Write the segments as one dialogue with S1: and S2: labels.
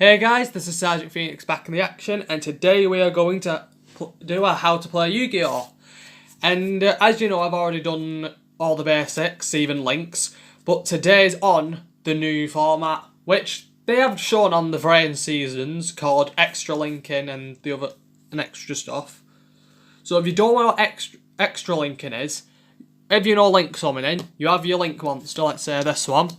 S1: Hey guys, this is Sergeant Phoenix back in the action, and today we are going to do a how to play Yu-Gi-Oh! And as you know, I've already done all the basics, even links, but today's on the new format, which they have shown on the Vrain seasons, called extra linking and the other and extra stuff. So if you don't know what extra linking is, if you know link summoning, you have your link monster, let's say this one.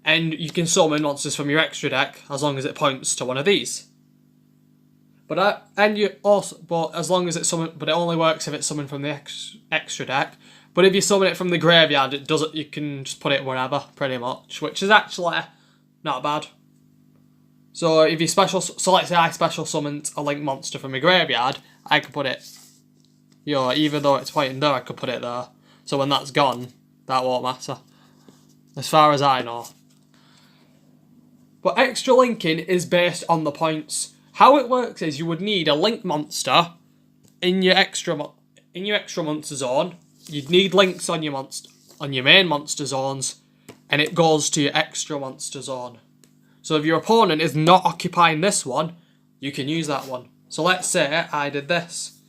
S1: And you can summon monsters from your extra deck as long as it points to one of these. But as long as it's summoned, but it only works if it's summoned from the extra deck. But if you summon it from the graveyard, it doesn't. You can just put it wherever, pretty much, which is actually not bad. So if you let's say I special summoned a link monster from a graveyard, I could put it, even though it's pointing there, I could put it there. So when that's gone, that won't matter, as far as I know. But extra linking is based on the points. How it works is you would need a link monster in your extra monster zone. You'd need links on your main monster zones, and it goes to your extra monster zone. So if your opponent is not occupying this one, you can use that one. So let's say I did this,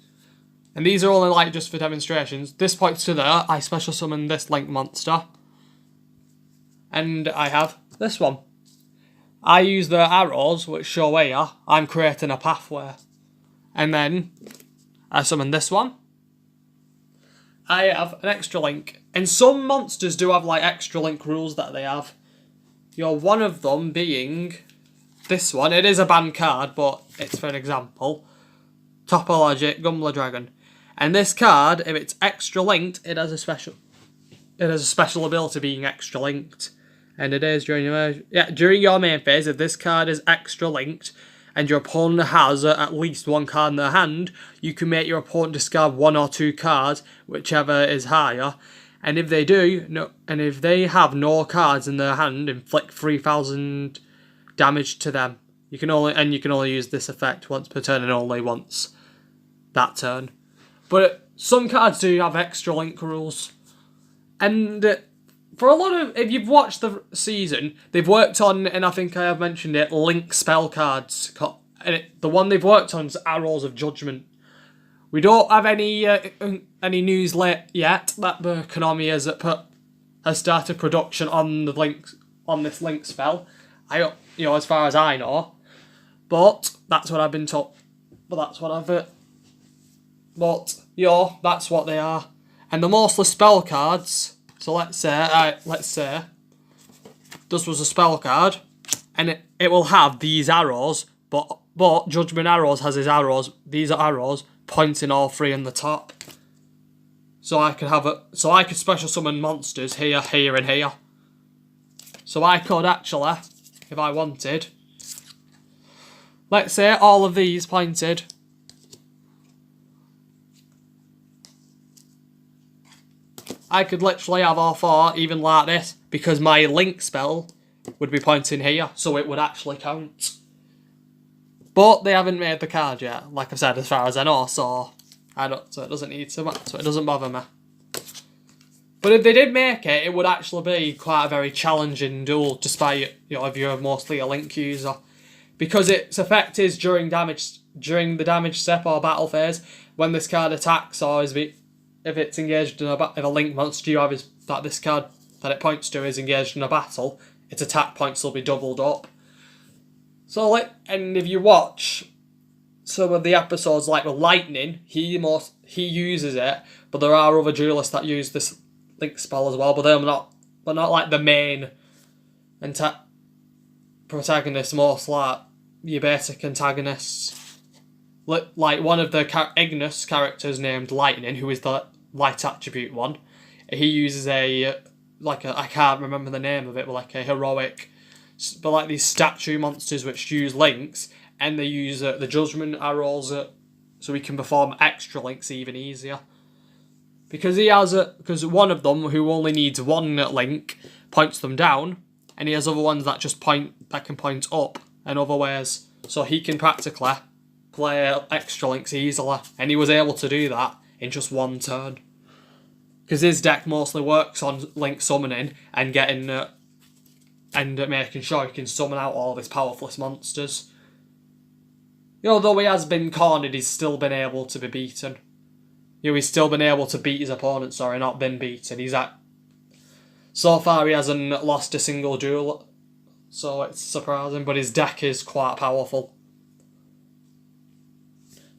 S1: and these are only just for demonstrations. This points to there. I special summon this link monster, and I have this one. I use the arrows which show here. I'm creating a pathway. And then I summon this one. I have an extra link. And some monsters do have extra link rules that they have. One of them being this one. It is a banned card, but it's for an example. Topologic Gumbler Dragon. And this card, if it's extra linked, it has a special ability being extra linked. And it is during your main phase. If this card is extra linked and your opponent has at least one card in their hand, you can make your opponent discard one or two cards, whichever is higher. And if they do, if they have no cards in their hand, inflict 3,000 damage to them. You can only use this effect once per turn and only once that turn. But some cards do have extra link rules, and for a lot of, if you've watched the season, they've worked on, and I think I have mentioned it, link spell cards. And the one they've worked on is Arrows of Judgment. We don't have any news yet that the Konami has started production on this link spell. As far as I know, but that's what I've been told. But that's what that's what they are, and they're mostly spell cards. So let's say this was a spell card, and it will have these arrows, but Judgment Arrows has these arrows pointing all three in the top. So I could special summon monsters here, here, and here. So I could actually, if I wanted, let's say all of these pointed. I could literally have all four, even like this, because my link spell would be pointing here, so it would actually count. But they haven't made the card yet, like I've said, as far as I know, so it doesn't need to matter, so it doesn't bother me. But if they did make it, it would actually be quite a very challenging duel, despite if you're mostly a link user, because its effect is during the damage step or battle phase, when this card attacks or if it's engaged in if a link monster you have that this card that it points to is engaged in a battle, its attack points will be doubled up. So and if you watch some of the episodes with Lightning, he uses it, but there are other duelists that use this link spell as well, but they're not the main protagonist, most your basic antagonists. One of the Ignis characters named Lightning, who is the light attribute one, he uses I can't remember the name of it, but a heroic, but these statue monsters which use links, and they use the Judgment Arrows so he can perform extra links even easier. Because because one of them, who only needs one link, points them down, and he has other ones that can point up in other ways, so he can practically play extra links easily, and he was able to do that in just one turn. Because his deck mostly works on link summoning and getting and making sure he can summon out all of his powerful monsters. Though he has been cornered, he's still been able to be beaten. He's still been able to beat his opponent, not been beaten. So far he hasn't lost a single duel, so it's surprising, but his deck is quite powerful.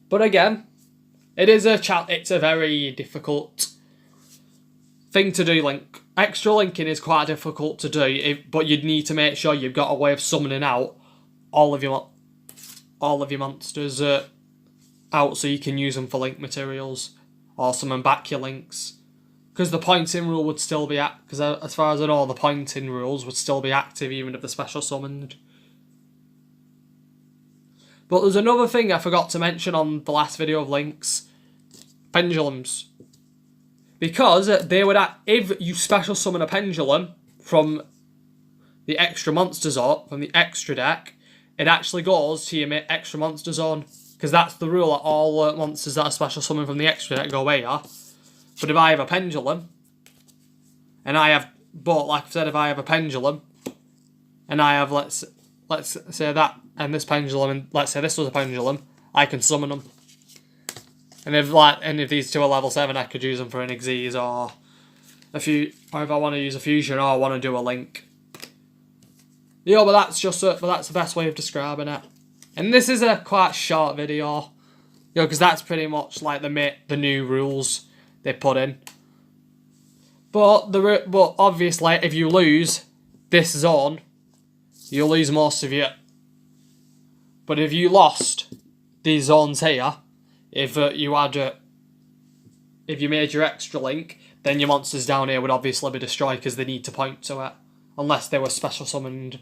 S1: But again, it's a very difficult thing to do, Link. Extra linking is quite difficult to do, but you'd need to make sure you've got a way of summoning out all of your monsters out so you can use them for link materials or summon back your links. Because the pointing rule would still be because as far as I know, the pointing rules would still be active even if they're special summoned. But there's another thing I forgot to mention on the last video of links: pendulums. Because if you special summon a pendulum from the extra monster zone, from the extra deck, it actually goes to your extra monster zone. Because that's the rule that all monsters that are special summoned from the extra deck go away. But if I have a pendulum, and if I have a pendulum, and I have let's say that and this pendulum, and let's say this was a pendulum, I can summon them. And if these two are level 7, I could use them for an Xyz or if I want to use a fusion or I want to do a link. But that's the best way of describing it. And this is a quite short video, because that's pretty much like the new rules they put in. But obviously, if you lose this zone, you'll lose most of it. But if you lost these zones here, if you made your extra link, then your monsters down here would obviously be destroyed because they need to point to it, unless they were special summoned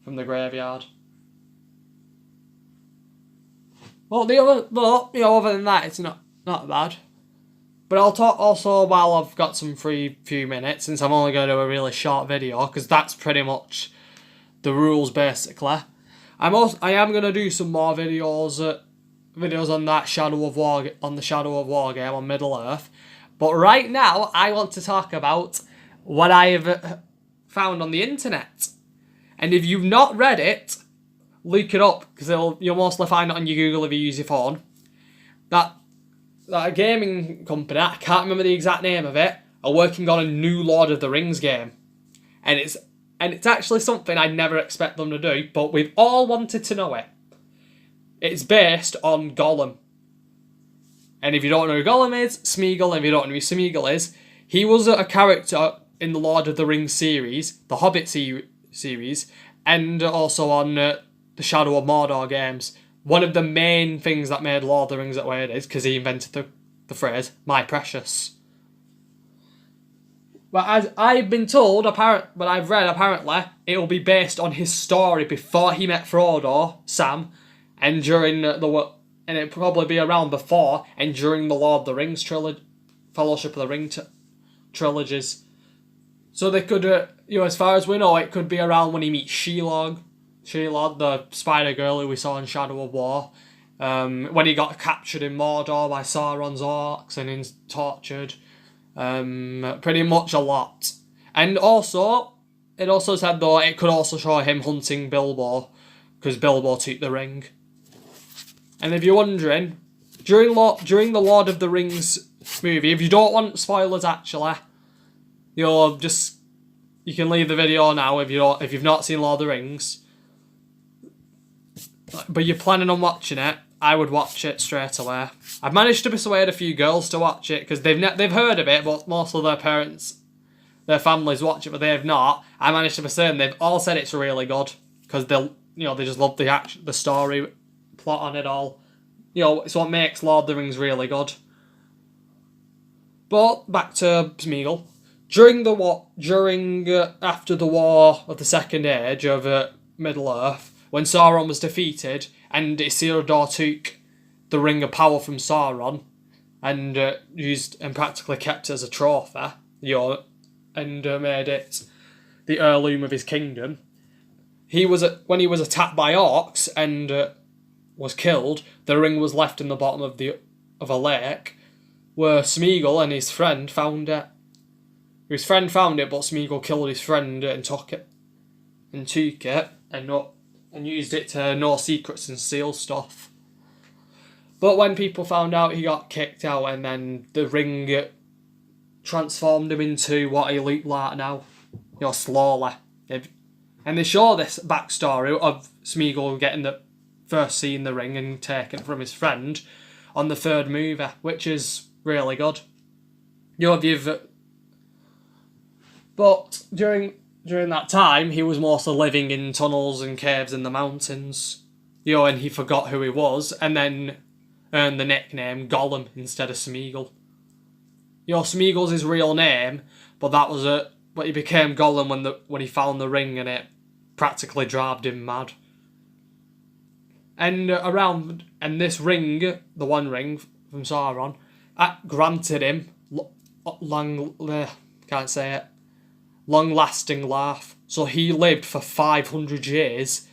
S1: from the graveyard. Well, other than that, it's not bad. But I'll talk also while I've got some few minutes, since I'm only going to do a really short video, because that's pretty much the rules basically. I am going to do some more videos on that Shadow of War game on Middle Earth. But right now, I want to talk about what I've found on the internet. And if you've not read it, look it up, because you'll mostly find it on your Google if you use your phone. That a gaming company, I can't remember the exact name of it, are working on a new Lord of the Rings game. And it's actually something I'd never expect them to do, but we've all wanted to know it. It's based on Gollum. And if you don't know who Gollum is, Smeagol, if you don't know who Smeagol is, he was a character in the Lord of the Rings series, the Hobbit series, and also on the Shadow of Mordor games. One of the main things that made Lord of the Rings that way it is, because he invented the phrase, "my precious." But as I've been told, but I've read, apparently, it will be based on his story before he met Frodo, Sam, and it'll probably be around before and during the Lord of the Rings Fellowship of the Ring trilogies. So they could, as far as we know, it could be around when he meets Shelob, the spider girl who we saw in Shadow of War, when he got captured in Mordor by Sauron's orcs and he's tortured. Pretty much a lot. And also, it also said though it could also show him hunting Bilbo, because Bilbo took the ring. And if you're wondering, during the Lord of the Rings movie, if you don't want spoilers actually, you can leave the video now if you've not seen Lord of the Rings. But you're planning on watching it, I would watch it straight away. I've managed to persuade a few girls to watch it because they've heard of it, but most of their parents, their families watch it, but they have not. I managed to persuade them. They've all said it's really good because they just love the story, plot on it all. It's what makes Lord of the Rings really good. But back to Smeagol. After the War of the Second Age of Middle Earth, when Sauron was defeated and Isildur took the Ring of Power from Sauron and used and practically kept it as a trophy, and made it the heirloom of his kingdom. When he was attacked by orcs and was killed, the ring was left in the bottom of a lake, where Smeagol and his friend found it. His friend found it, but Smeagol killed his friend and took it. and took it and used it to know secrets and steal stuff. But when people found out, he got kicked out, and then the ring transformed him into what he looked like now, slowly. And they show this backstory of Smeagol getting the first seeing the ring and taken it from his friend on the third movie, which is really good. But during that time, he was mostly living in tunnels and caves in the mountains, and he forgot who he was, and then earned the nickname Gollum instead of Smeagol. Smeagol's his real name, but but he became Gollum when he found the ring, and it practically drove him mad. And this ring, the One Ring from Sauron, granted him long-lasting life. So he lived for 500 years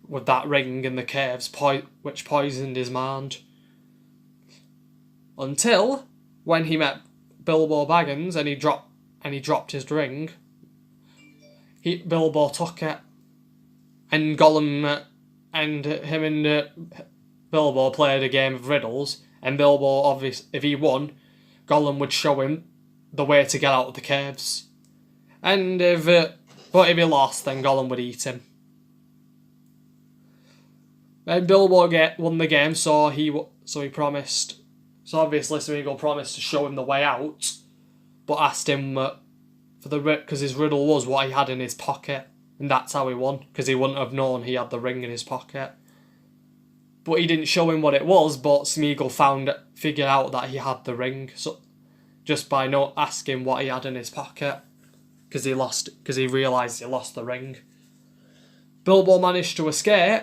S1: with that ring in the caves, which poisoned his mind. Until when he met Bilbo Baggins and he dropped his ring, Bilbo took it, and Gollum and him and Bilbo played a game of riddles, and Bilbo, obviously, if he won, Gollum would show him the way to get out of the caves. And if he lost, then Gollum would eat him. And Bilbo won the game, so he promised. So obviously Smeagol promised to show him the way out, but asked him because his riddle was what he had in his pocket, and that's how he won, because he wouldn't have known he had the ring in his pocket. But he didn't show him what it was, but Smeagol figured out that he had the ring, so just by not asking what he had in his pocket, because he realised he lost the ring. Bilbo managed to escape,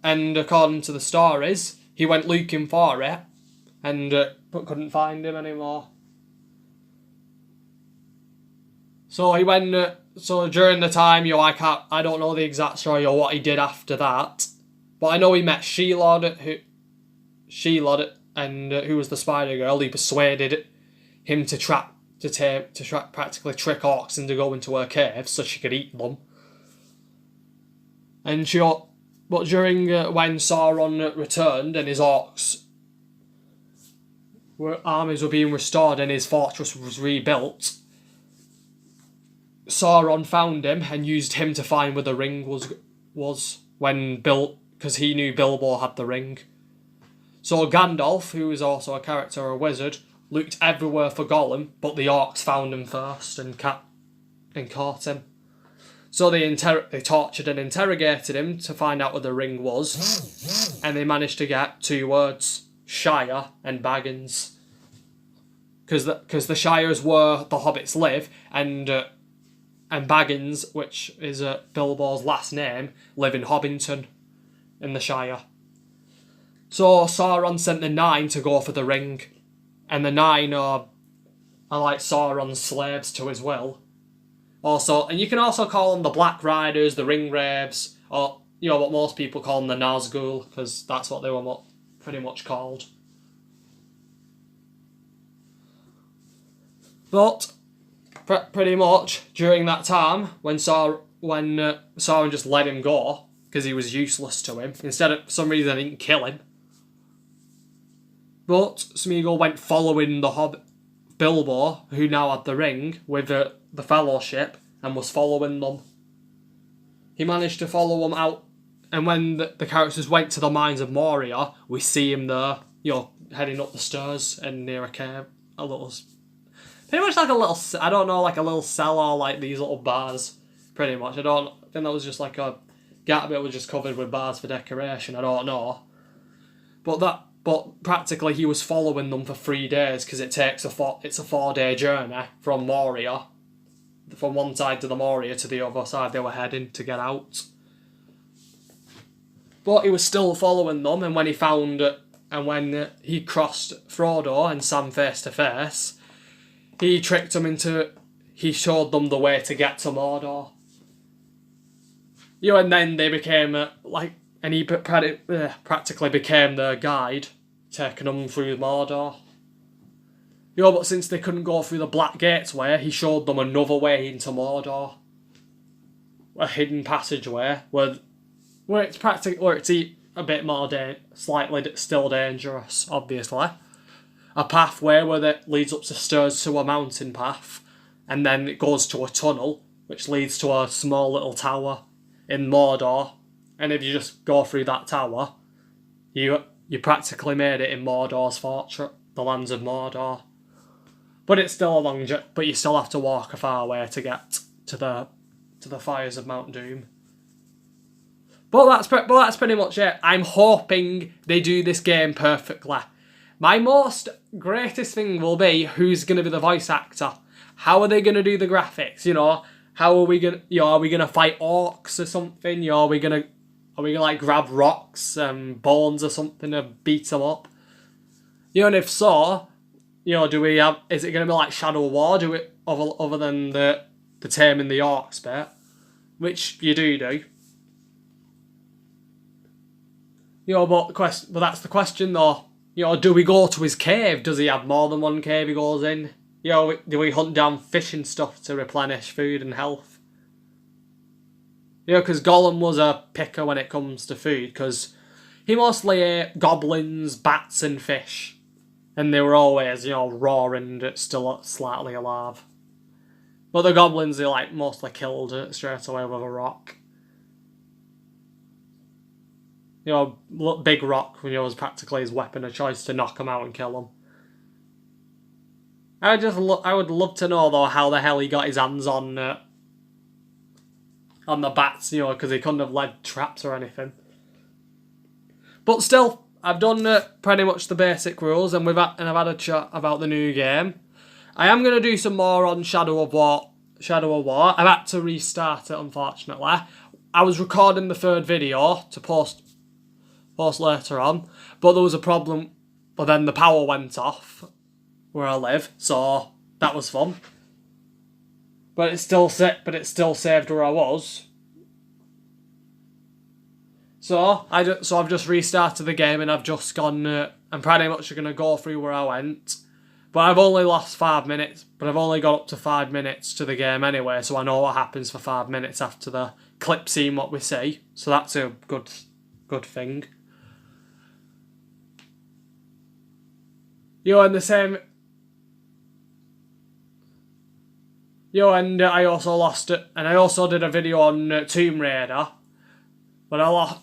S1: and according to the stories, he went looking for it, but couldn't find him anymore. So he went. So during the time, I don't know the exact story or what he did after that, but I know he met Sheilod, who was the Spider Girl. He persuaded him to practically trick orcs into going to her cave so she could eat them. But during when Sauron returned and his orcs armies were being restored and his fortress was rebuilt, Sauron found him and used him to find where the ring was because he knew Bilbo had the ring. So Gandalf, who is also a character, a wizard, looked everywhere for Gollum, but the orcs found him first and caught him. So they tortured and interrogated him to find out where the ring was, and they managed to get 2 words: Shire and Baggins. Because the Shires where the hobbits live, and Baggins, which is Bilbo's last name, live in Hobbiton, in the Shire. So Sauron sent the 9 to go for the ring, and the 9 are like Sauron's slaves to his will. Also, and you can also call them the Black Riders, the Ringwraiths, or what most people call them, the Nazgul, because that's what they were pretty much called. But pretty much during that time, when Sauron just let him go because he was useless to him, instead of for some reason he didn't kill him. But Smeagol went following the Hobbit, Bilbo, who now had the ring, with the Fellowship, and was following them. He managed to follow them out, and when the characters went to the Mines of Moria, we see him there, heading up the stairs and near a cave, pretty much like a little, I don't know, like a little cell or like these little bars, pretty much. I think that was just like a gap bit was just covered with bars for decoration, I don't know. But practically he was following them for 3 days because it's a 4-day journey from Moria, from one side to the Moria to the other side they were heading to get out. But he was still following them, and when he crossed Frodo and Sam face to face, he tricked them he showed them the way to get to Mordor. And then they became and he practically became their guide, taking them through Mordor. But since they couldn't go through the Black Gates way, he showed them another way into Mordor. a hidden passageway where it's a bit more slightly still dangerous, obviously. A pathway that leads up the stairs to a mountain path, and then it goes to a tunnel which leads to a small little tower in Mordor. And if you just go through that tower, you practically made it in Mordor's fortress, the lands of Mordor. But it's still a long journey, but you still have to walk a far way to get to the fires of Mount Doom. But that's pretty much it. I'm hoping they do this game perfectly. My greatest thing will be who's going to be the voice actor. How are they going to do the graphics? You know, how are we going? Are we going to fight orcs or something? Are we gonna like grab rocks and bones or something to beat them up? And if so, is it going to be like Shadow War? Other than the taming the orcs bit, which you do. But that's the question though. Do we go to his cave? Does he have more than one cave he goes in? Do we hunt down fish and stuff to replenish food and health? Because Gollum was a picker when it comes to food, because he mostly ate goblins, bats and fish. And they were always, raw and still slightly alive. But the goblins, they mostly killed straight away with a rock. Big rock, was practically his weapon of choice to knock him out and kill him. I would love to know though how the hell he got his hands on the bats, because he couldn't have led traps or anything. But still, I've done pretty much the basic rules, and I've had a chat about the new game. I am going to do some more on Shadow of War. I've had to restart it, unfortunately. I was recording the third video to post later on, but there was a problem. But then the power went off where I live, so that was fun. But it's still saved where I was. So I've just restarted the game, and I've just gone. I'm pretty much going to go through where I went, but I've only lost 5 minutes. But I've only got up to 5 minutes to the game anyway, so I know what happens for 5 minutes after the clip scene, what we see. So that's a good thing. And the same. And I also lost it, and I also did a video on Tomb Raider, but I lost.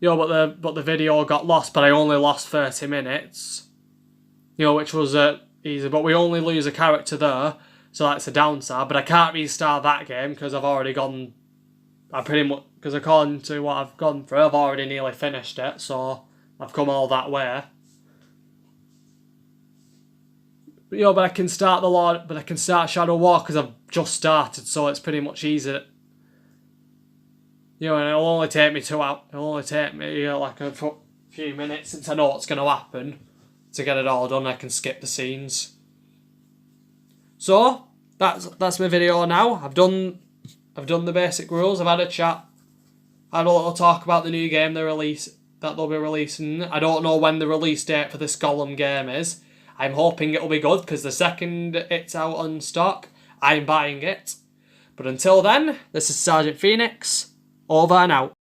S1: But the video got lost, but I only lost 30 minutes. Which was easy, but we only lose a character there, so that's a downside. But I can't restart that game because I've already gone. Because according to what I've gone through, I've already nearly finished it, so I've come all that way. But I can start I can start Shadow War because I've just started, so it's pretty much easy. And it'll only take me 2 hours. It'll only take me like a few minutes, since I know what's going to happen. To get it all done, I can skip the scenes. So that's my video now. I've done the basic rules. I've had a chat. I had a little talk about the new game that they'll be releasing. I don't know when the release date for this Gollum game is. I'm hoping it'll be good, because the second it's out on stock, I'm buying it. But until then, this is Sergeant Phoenix, over and out.